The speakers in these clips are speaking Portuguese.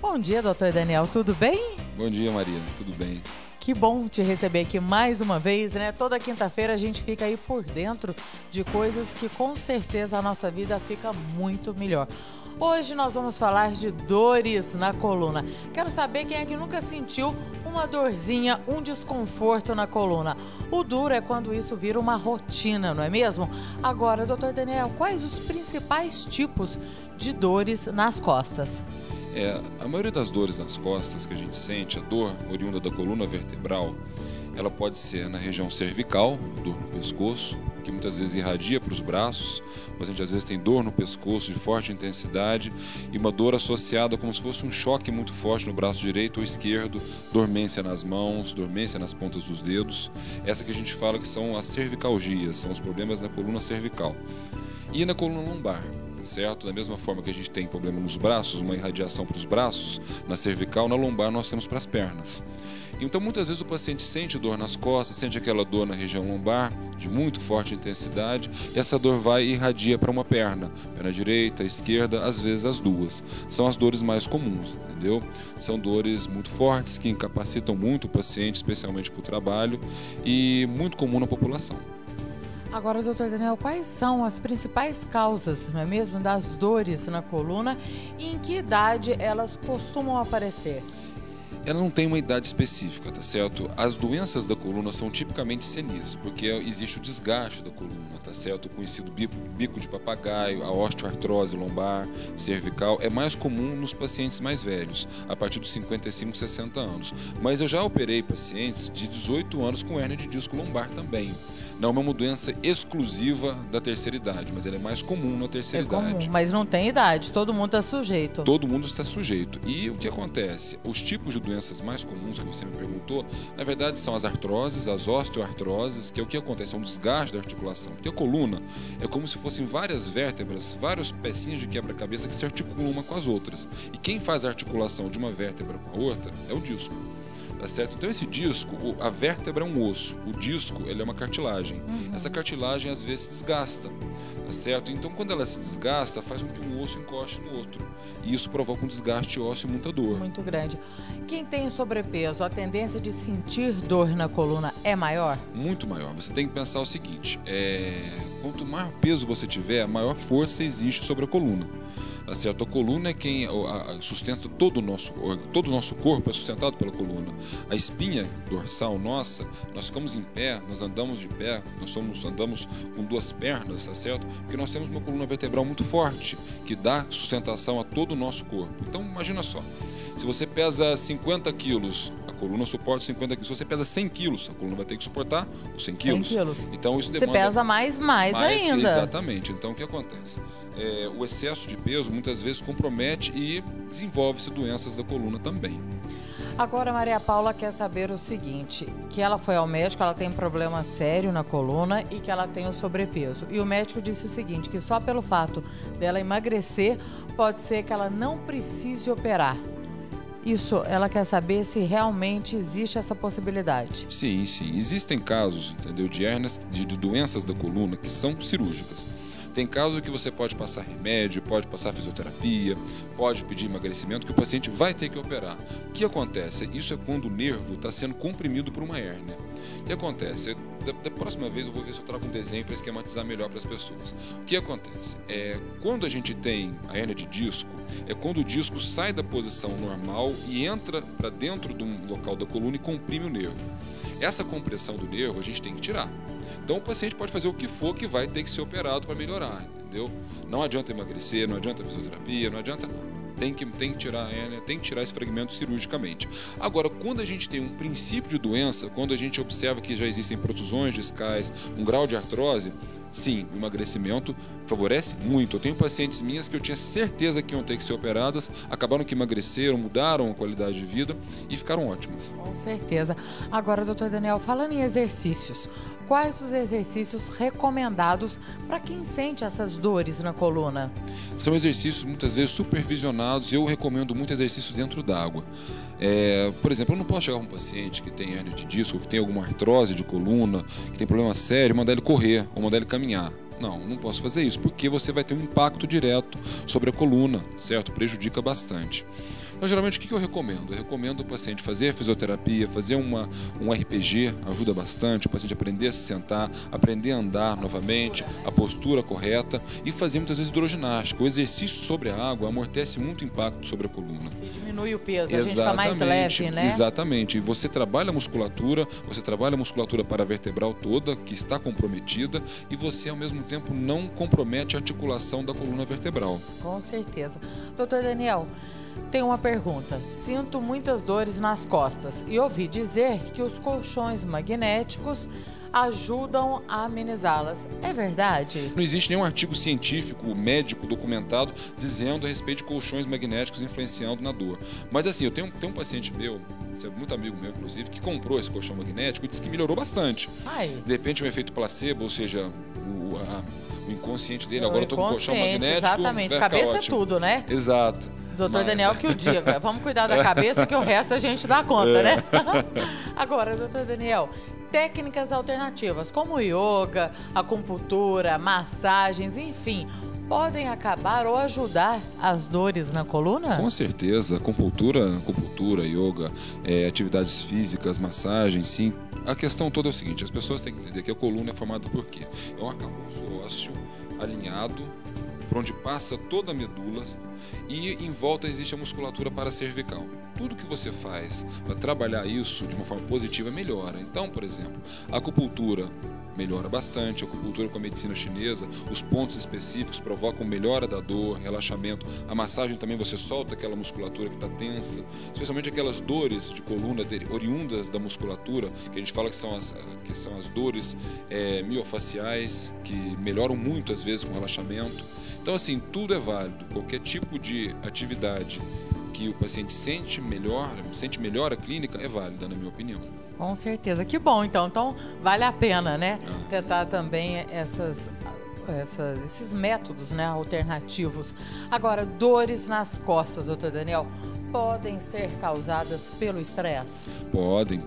Bom dia, doutor Daniel, tudo bem? Bom dia, Maria, tudo bem? Que bom te receber aqui mais uma vez, né? Toda quinta-feira a gente fica aí por dentro de coisas que com certeza a nossa vida fica muito melhor. Hoje nós vamos falar de dores na coluna. Quero saber quem é que nunca sentiu uma dorzinha, um desconforto na coluna. O duro é quando isso vira uma rotina, não é mesmo? Agora, doutor Daniel, quais os principais tipos de dores nas costas? A maioria das dores nas costas que a gente sente, a dor oriunda da coluna vertebral, ela pode ser na região cervical, a dor no pescoço, que muitas vezes irradia para os braços. O paciente às vezes tem dor no pescoço de forte intensidade e uma dor associada como se fosse um choque muito forte no braço direito ou esquerdo, dormência nas mãos, dormência nas pontas dos dedos. Essa que a gente fala que são as cervicalgias, são os problemas na coluna cervical. E na coluna lombar, certo? Da mesma forma que a gente tem problema nos braços, uma irradiação para os braços, na cervical, na lombar nós temos para as pernas. Então muitas vezes o paciente sente dor nas costas, sente aquela dor na região lombar, de muito forte intensidade, e essa dor vai e irradia para uma perna direita, esquerda, às vezes as duas. São as dores mais comuns, entendeu? São dores muito fortes que incapacitam muito o paciente, especialmente para o trabalho, e muito comum na população. Agora, doutor Daniel, quais são as principais causas, não é mesmo, das dores na coluna e em que idade elas costumam aparecer? Ela não tem uma idade específica, tá certo? As doenças da coluna são tipicamente senis, porque existe o desgaste da coluna, tá certo? O conhecido bico de papagaio, a osteoartrose lombar, cervical, é mais comum nos pacientes mais velhos, a partir dos 55, 60 anos. Mas eu já operei pacientes de 18 anos com hérnia de disco lombar também. Não é uma doença exclusiva da terceira idade, mas ela é mais comum na terceira idade. Comum, mas não tem idade, todo mundo está sujeito. Todo mundo está sujeito. E o que acontece? Os tipos de doenças mais comuns que você me perguntou, na verdade são as artroses, as osteoartroses, que é o que acontece, é um desgaste da articulação. Porque a coluna é como se fossem várias vértebras, várias pecinhas de quebra-cabeça que se articulam uma com as outras. E quem faz a articulação de uma vértebra com a outra é o disco. Tá certo? Então esse disco, a vértebra é um osso, o disco ele é uma cartilagem. Essa cartilagem às vezes se desgasta, tá certo? Então quando ela se desgasta, faz com que um osso encoste no outro. E isso provoca um desgaste ósseo e muita dor. Muito grande. Quem tem sobrepeso, a tendência de sentir dor na coluna é maior? Muito maior. Você tem que pensar o seguinte, quanto maior peso você tiver, maior força existe sobre a coluna. Tá certo? A coluna é quem sustenta todo o nosso corpo, é sustentado pela coluna. A espinha dorsal nossa, nós ficamos em pé, nós andamos de pé, andamos com duas pernas, tá certo? Porque nós temos uma coluna vertebral muito forte, que dá sustentação a todo o nosso corpo. Então imagina só, se você pesa 50 quilos, a coluna suporta 50 quilos. Se você pesa 100 quilos, a coluna vai ter que suportar os 100 quilos. 100 quilos. Então isso demanda... Você pesa mais ainda. Exatamente. Então o que acontece? O excesso de peso muitas vezes compromete e desenvolve-se doenças da coluna também. Agora, Maria Paula quer saber o seguinte, que ela foi ao médico, ela tem problema sério na coluna e que ela tem o sobrepeso. E o médico disse o seguinte, que só pelo fato dela emagrecer, pode ser que ela não precise operar. Isso, ela quer saber se realmente existe essa possibilidade. Sim, sim. Existem casos, entendeu, de hérnias, de doenças da coluna que são cirúrgicas. Tem casos que você pode passar remédio, pode passar fisioterapia, pode pedir emagrecimento, que o paciente vai ter que operar. O que acontece? Isso é quando o nervo está sendo comprimido por uma hérnia. O que acontece? Da próxima vez eu vou ver se eu trago um desenho para esquematizar melhor para as pessoas. O que acontece? Quando a gente tem a hérnia de disco, é quando o disco sai da posição normal e entra para dentro de um local da coluna e comprime o nervo. Essa compressão do nervo a gente tem que tirar. Então o paciente pode fazer o que for que vai ter que ser operado para melhorar, entendeu? Não adianta emagrecer, não adianta fisioterapia, não adianta nada. Tem que tirar a hérnia, tem que tirar esse fragmento cirurgicamente. Agora, quando a gente tem um princípio de doença, quando a gente observa que já existem protusões discais, um grau de artrose, sim, o emagrecimento favorece muito. Eu tenho pacientes minhas que eu tinha certeza que iam ter que ser operadas, acabaram que emagreceram, mudaram a qualidade de vida e ficaram ótimas. Com certeza. Agora, doutor Daniel, falando em exercícios, quais os exercícios recomendados para quem sente essas dores na coluna? São exercícios muitas vezes supervisionados. Eu recomendo muito exercícios dentro d'água. Por exemplo, eu não posso chegar a um paciente que tem hérnia de disco, que tem alguma artrose de coluna, que tem problema sério, mandar ele correr ou mandar ele caminhar. Não posso fazer isso, porque você vai ter um impacto direto sobre a coluna, certo? Prejudica bastante. Então, geralmente, o que eu recomendo? Eu recomendo o paciente fazer a fisioterapia, fazer um RPG, ajuda bastante, o paciente aprender a se sentar, aprender a andar novamente, a postura correta e fazer muitas vezes hidroginástica. O exercício sobre a água amortece muito o impacto sobre a coluna. E diminui o peso, a gente fica mais leve, né? Exatamente. E você trabalha a musculatura paravertebral toda, que está comprometida, e você, ao mesmo tempo, não compromete a articulação da coluna vertebral. Com certeza. Doutor Daniel, tem uma pergunta. Sinto muitas dores nas costas e ouvi dizer que os colchões magnéticos ajudam a amenizá-las. É verdade? Não existe nenhum artigo científico, médico, documentado, dizendo a respeito de colchões magnéticos influenciando na dor. Mas assim, eu tenho um paciente meu, você é muito amigo meu, inclusive, que comprou esse colchão magnético e disse que melhorou bastante. Ai. De repente, um efeito placebo, ou seja, o inconsciente dele, agora eu estou com colchão magnético. Exatamente, cabeça ótimo. É tudo, né? Exato. Doutor Daniel que o diga, vamos cuidar da cabeça que o resto a gente dá conta, né? Agora, doutor Daniel, técnicas alternativas como yoga, acupuntura, massagens, enfim, podem acabar ou ajudar as dores na coluna? Com certeza, acupuntura, yoga, atividades físicas, massagens, sim. A questão toda é o seguinte, as pessoas têm que entender que a coluna é formada por quê? É um arcabouço ósseo alinhado, por onde passa toda a medula e em volta existe a musculatura paracervical. Tudo que você faz para trabalhar isso de uma forma positiva melhora. Então, por exemplo, a acupuntura melhora bastante, a acupuntura com a medicina chinesa, os pontos específicos provocam melhora da dor, relaxamento. A massagem também você solta aquela musculatura que está tensa, especialmente aquelas dores de coluna oriundas da musculatura, que a gente fala que são as dores miofaciais, que melhoram muito às vezes com relaxamento. Então, assim, tudo é válido. Qualquer tipo de atividade que o paciente sente melhor a clínica é válida, na minha opinião. Com certeza. Que bom, então. Então, vale a pena, né? Tentar também esses métodos, né, alternativos. Agora, dores nas costas, doutor Daniel, podem ser causadas pelo estresse? Podem.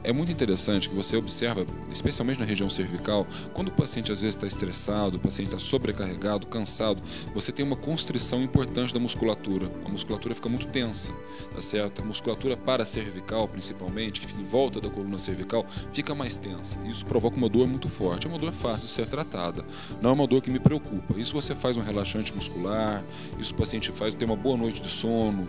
É muito interessante que você observa, especialmente na região cervical, quando o paciente às vezes está estressado, o paciente está sobrecarregado, cansado, você tem uma constrição importante da musculatura. A musculatura fica muito tensa, tá certo? A musculatura paracervical, principalmente, que fica em volta da coluna cervical, fica mais tensa. Isso provoca uma dor muito forte. É uma dor fácil de ser tratada. Não é uma dor que me preocupa. Isso você faz um relaxante muscular, isso o paciente faz ter uma boa noite de sono,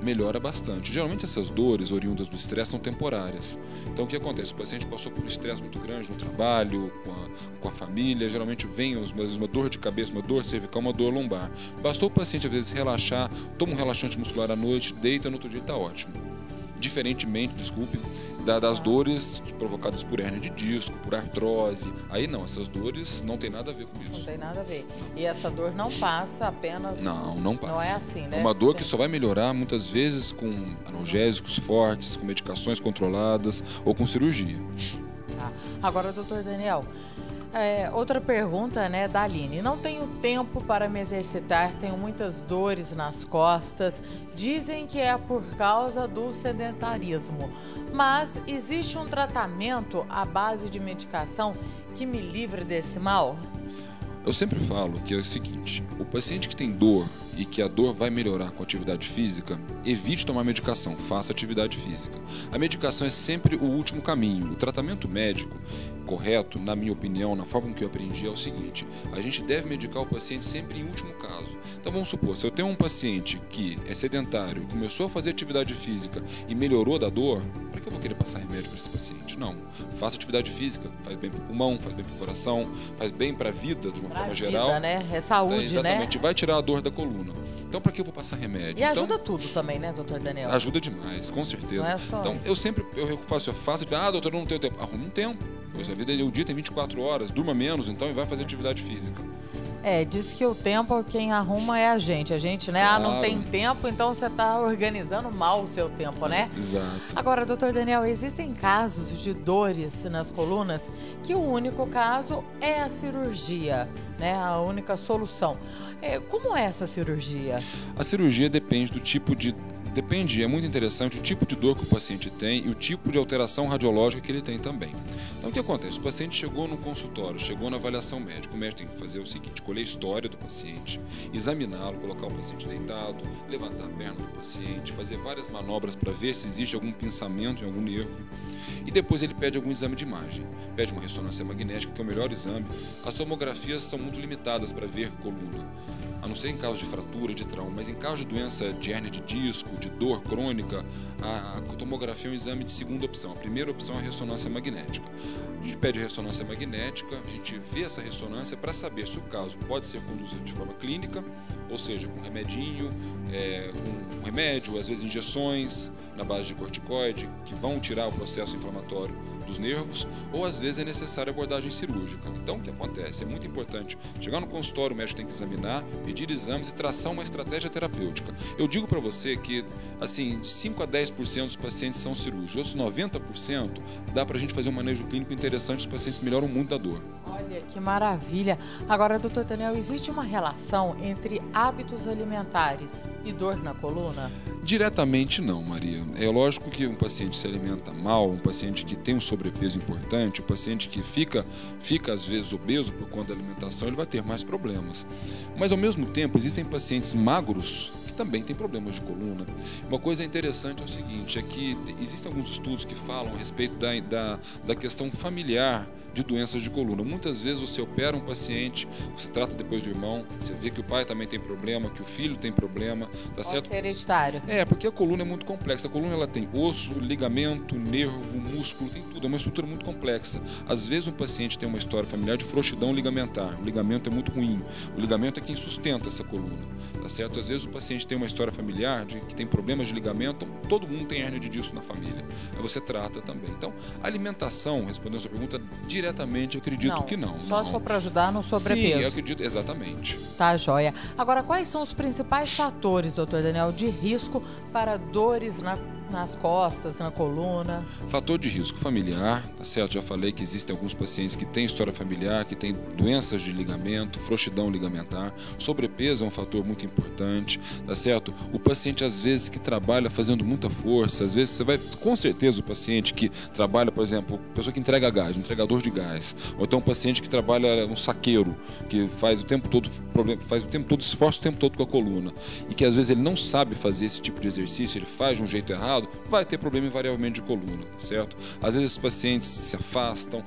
melhora bastante. Geralmente essas dores oriundas do estresse são temporárias. Então o que acontece? O paciente passou por um estresse muito grande no trabalho, com a família, geralmente vem às vezes uma dor de cabeça, uma dor cervical, uma dor lombar. Bastou o paciente às vezes relaxar, toma um relaxante muscular à noite, deita, no outro dia está ótimo. Diferentemente, das dores provocadas por hérnia de disco, por artrose. Aí não, essas dores não tem nada a ver com isso. Não tem nada a ver. E essa dor não passa apenas... Não passa. Não é assim, né? É uma dor que só vai melhorar muitas vezes com analgésicos fortes, com medicações controladas ou com cirurgia. Tá. Agora, doutor Daniel, outra pergunta, né, da Aline. Não tenho tempo para me exercitar, tenho muitas dores nas costas. Dizem que é por causa do sedentarismo. Mas existe um tratamento à base de medicação que me livre desse mal? Eu sempre falo que é o seguinte, o paciente que tem dor e que a dor vai melhorar com atividade física, evite tomar medicação, faça atividade física. A medicação é sempre o último caminho. O tratamento médico correto, na minha opinião, na forma que eu aprendi, é o seguinte: a gente deve medicar o paciente sempre em último caso. Então vamos supor, se eu tenho um paciente que é sedentário e começou a fazer atividade física e melhorou da dor, para que eu vou querer passar remédio para esse paciente? Não. Faça atividade física, faz bem para o pulmão, faz bem para o coração, faz bem para a vida de uma forma geral. Né? É saúde, então, exatamente, né? Vai tirar a dor da coluna. Então, para que eu vou passar remédio? E ajuda tudo também, né, doutor Daniel? Ajuda demais, com certeza. Não é só... Então, eu faço, doutor, eu não tenho tempo. Arrume um tempo. O dia tem 24 horas, durma menos, então, e vai fazer atividade física. Diz que o tempo quem arruma é a gente. A gente, né? Claro. Não tem tempo, então você está organizando mal o seu tempo, né? Exato. Agora, doutor Daniel, existem casos de dores nas colunas que o único caso é a cirurgia, né? A única solução. Como é essa cirurgia? A cirurgia depende do tipo de depende, é muito interessante o tipo de dor que o paciente tem e o tipo de alteração radiológica que ele tem também. Então o que acontece? O paciente chegou no consultório, chegou na avaliação médica, o médico tem que fazer o seguinte: colher a história do paciente, examiná-lo, colocar o paciente deitado, levantar a perna do paciente, fazer várias manobras para ver se existe algum pinçamento em algum nervo. E depois ele pede algum exame de imagem, pede uma ressonância magnética, que é o melhor exame. As tomografias são muito limitadas para ver coluna, a não ser em caso de fratura, de trauma, mas em caso de doença de hérnia de disco, de dor crônica, a tomografia é um exame de segunda opção. A primeira opção é a ressonância magnética. A gente pede ressonância magnética, a gente vê essa ressonância para saber se o caso pode ser conduzido de forma clínica, ou seja, com remedinho, com remédio, às vezes injeções na base de corticoide, que vão tirar o processo inflamatório dos nervos, ou às vezes é necessária abordagem cirúrgica. Então, o que acontece? É muito importante chegar no consultório, o médico tem que examinar, pedir exames e traçar uma estratégia terapêutica. Eu digo para você que, assim, de 5 a 10% dos pacientes são cirúrgicos, outros 90% dá para a gente fazer um manejo clínico interessante, os pacientes melhoram muito da dor. Olha, que maravilha! Agora, doutor Daniel, existe uma relação entre hábitos alimentares e dor na coluna? Diretamente não, Maria. É lógico que um paciente se alimenta mal, um paciente que tem um sobrepeso importante, um paciente que fica às vezes obeso por conta da alimentação, ele vai ter mais problemas. Mas ao mesmo tempo, existem pacientes magros que também têm problemas de coluna. Uma coisa interessante é o seguinte, é que existem alguns estudos que falam a respeito da questão familiar de doenças de coluna. Muitas vezes você opera um paciente, você trata depois do irmão, você vê que o pai também tem problema, que o filho tem problema, tá certo? Pode ser hereditário. Porque a coluna é muito complexa. A coluna ela tem osso, ligamento, nervo, músculo, tem tudo. É uma estrutura muito complexa. Às vezes um paciente tem uma história familiar de frouxidão ligamentar. O ligamento é muito ruim. O ligamento é quem sustenta essa coluna, tá certo? Às vezes o paciente tem uma história familiar de que tem problemas de ligamento. Todo mundo tem hérnia de disco na família. Aí você trata também. Então, a alimentação, respondendo a sua pergunta, diretamente eu acredito que não. Só se for para ajudar no sobrepeso. Sim, eu acredito, exatamente. Tá, joia. Agora, quais são os principais fatores, doutor Daniel, de risco para dores nas costas, na coluna? Fator de risco familiar, tá certo? Já falei que existem alguns pacientes que têm história familiar, que têm doenças de ligamento, frouxidão ligamentar. Sobrepeso é um fator muito importante, tá certo? O paciente, às vezes, que trabalha fazendo muita força, às vezes você vai, com certeza, o paciente que trabalha, por exemplo, pessoa que entrega gás, um entregador de gás, ou então um paciente que trabalha um saqueiro, que faz o tempo todo, esforça o tempo todo com a coluna, e que às vezes ele não sabe fazer esse tipo de exercício, ele faz de um jeito errado, vai ter problema invariavelmente de coluna, certo? Às vezes os pacientes se afastam.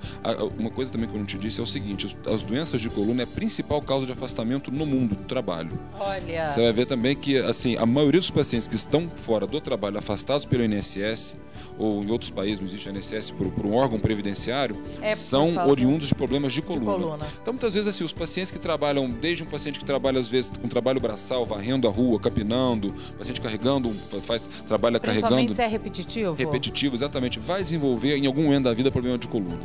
Uma coisa também que eu não te disse é o seguinte, as doenças de coluna é a principal causa de afastamento no mundo do trabalho. Olha... Você vai ver também que, assim, a maioria dos pacientes que estão fora do trabalho, afastados pelo INSS, ou em outros países não existe INSS por um órgão previdenciário, são oriundos de problemas de coluna. Então, muitas vezes, assim, os pacientes que trabalham, desde um paciente que trabalha, às vezes, com trabalho braçal, varrendo a rua, capinando, paciente carregando, trabalha carregando... Se é repetitivo? Repetitivo, exatamente. Vai desenvolver em algum momento da vida problema de coluna.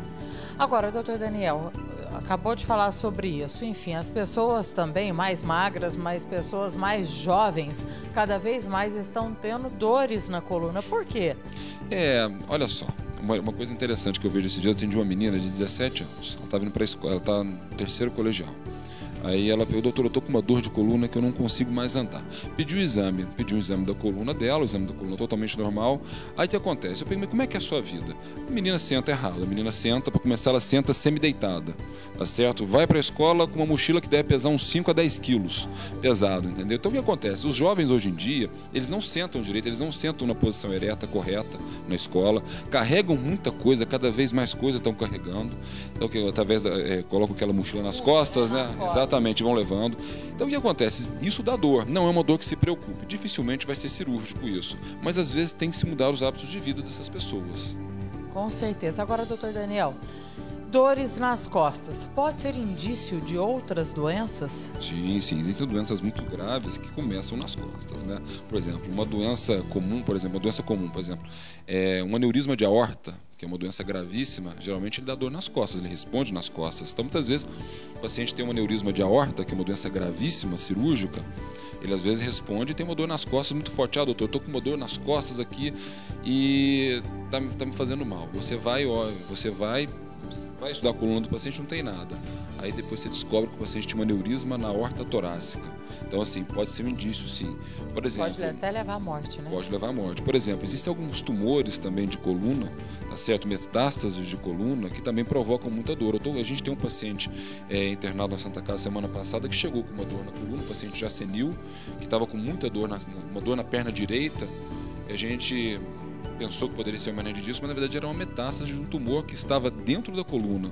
Agora, doutor Daniel, acabou de falar sobre isso. Enfim, as pessoas também mais magras, mas pessoas mais jovens, cada vez mais estão tendo dores na coluna. Por quê? Olha só. Uma coisa interessante que eu vejo esse dia, eu atendi uma menina de 17 anos. Ela estava indo para a escola, ela está no terceiro colegial. Aí ela pegou, doutor, eu tô com uma dor de coluna que eu não consigo mais andar. Pediu um exame da coluna dela, o exame da coluna totalmente normal. Aí o que acontece? Eu perguntei, como é que é a sua vida? A menina senta errado, a menina senta, para começar ela senta semi-deitada, tá certo? Vai para a escola com uma mochila que deve pesar uns 5 a 10 quilos, pesado, entendeu? Então o que acontece? Os jovens hoje em dia, eles não sentam direito, eles não sentam na posição ereta, correta, na escola, carregam muita coisa, cada vez mais coisa estão carregando, então que através colocam aquela mochila nas costas, né? Exatamente, vão levando. Então o que acontece? Isso dá dor, não é uma dor que se preocupe, dificilmente vai ser cirúrgico isso, mas às vezes tem que se mudar os hábitos de vida dessas pessoas. Com certeza. Agora, doutor Daniel, dores nas costas, pode ser indício de outras doenças? Sim, existem doenças muito graves que começam nas costas, né? Por exemplo, uma doença comum, é um aneurisma de aorta, que é uma doença gravíssima, geralmente ele dá dor nas costas, ele responde nas costas. Então, muitas vezes, o paciente tem um aneurisma de aorta, que é uma doença gravíssima, cirúrgica, ele às vezes responde e tem uma dor nas costas muito forte. Ah, doutor, eu tô com uma dor nas costas aqui e tá me fazendo mal. Você vai vai estudar a coluna do paciente, não tem nada. Aí depois você descobre que o paciente tinha um aneurisma na aorta torácica. Então, assim, pode ser um indício, sim. Por exemplo, pode até levar à morte, né? Pode levar à morte. Por exemplo, existem alguns tumores também de coluna, tá certo? Metástases de coluna, que também provocam muita dor. A gente tem um paciente internado na Santa Casa semana passada que chegou com uma dor na coluna, um paciente já senil, que estava com muita dor, uma dor na perna direita. A gente pensou que poderia ser uma meningite, mas na verdade era uma metástase de um tumor que estava dentro da coluna.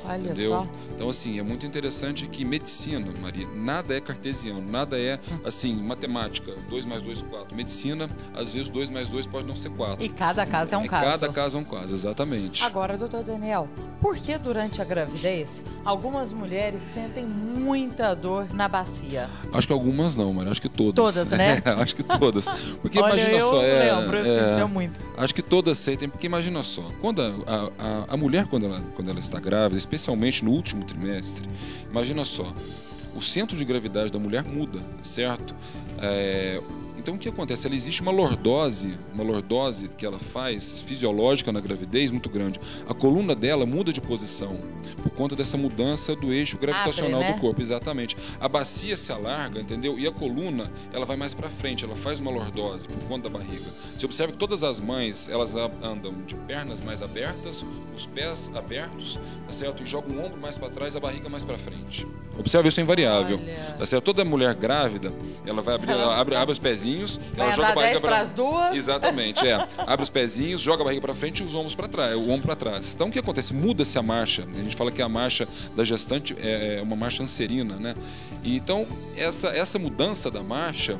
Olha entendeu? só. Então, assim, é muito interessante que medicina, Maria, nada é cartesiano, nada é, assim, matemática, 2 mais 2, 4. Medicina, às vezes 2 mais 2 pode não ser 4. E cada caso é um caso. Cada caso é um caso, exatamente. Agora, doutor Daniel, por que durante a gravidez algumas mulheres sentem muita dor na bacia? Acho que algumas não, Maria, acho que todas. Todas, né? Acho que todas. Porque olha, imagina eu só. lembro, eu sentia muito. Acho que todas sentem, porque imagina só, quando a mulher, quando ela está grávida, especialmente no último trimestre, imagina só, o centro de gravidade da mulher muda, certo? Então o que acontece? Existe uma lordose que ela faz fisiológica na gravidez muito grande. A coluna dela muda de posição por conta dessa mudança do eixo gravitacional do corpo, exatamente. A bacia se alarga, entendeu? E a coluna, ela vai mais para frente, ela faz uma lordose por conta da barriga. Você observa que todas as mães, elas andam de pernas mais abertas, os pés abertos, tá certo? E jogam o ombro mais para trás, a barriga mais para frente. Observa, isso é invariável. Tá certo? Toda mulher grávida, ela vai abre os pezinhos, vai ela joga a barriga para as duas. Exatamente, abre os pezinhos, joga a barriga para frente e os ombros para trás, o ombro para trás. Então o que acontece? Muda-se a marcha. A gente fala que a marcha da gestante é uma marcha anserina, né? E então essa mudança da marcha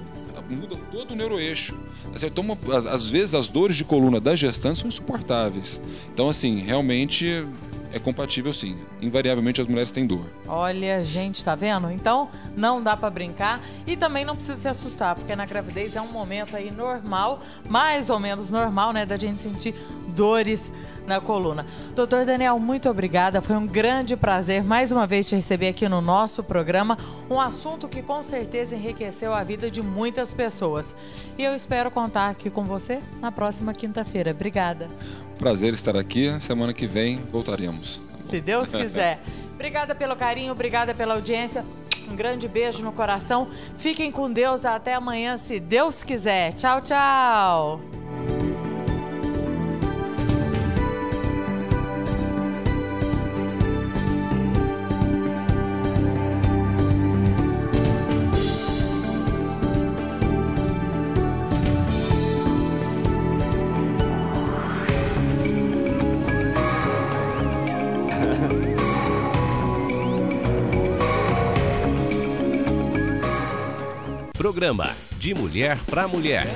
muda todo o neuroeixo. Então, às vezes as dores de coluna da gestante são insuportáveis. Então, assim, realmente é compatível, sim. Invariavelmente as mulheres têm dor. Olha, gente, tá vendo? Então não dá pra brincar e também não precisa se assustar, porque na gravidez é um momento aí normal, mais ou menos normal, né, da gente sentir dores na coluna. Doutor Daniel, muito obrigada. Foi um grande prazer mais uma vez te receber aqui no nosso programa. Um assunto que com certeza enriqueceu a vida de muitas pessoas. E eu espero contar aqui com você na próxima quinta-feira. Obrigada. Prazer estar aqui. Semana que vem voltaremos. Se Deus quiser. Obrigada pelo carinho, obrigada pela audiência. Um grande beijo no coração. Fiquem com Deus. Até amanhã, se Deus quiser. Tchau, tchau. Programa De Mulher para Mulher.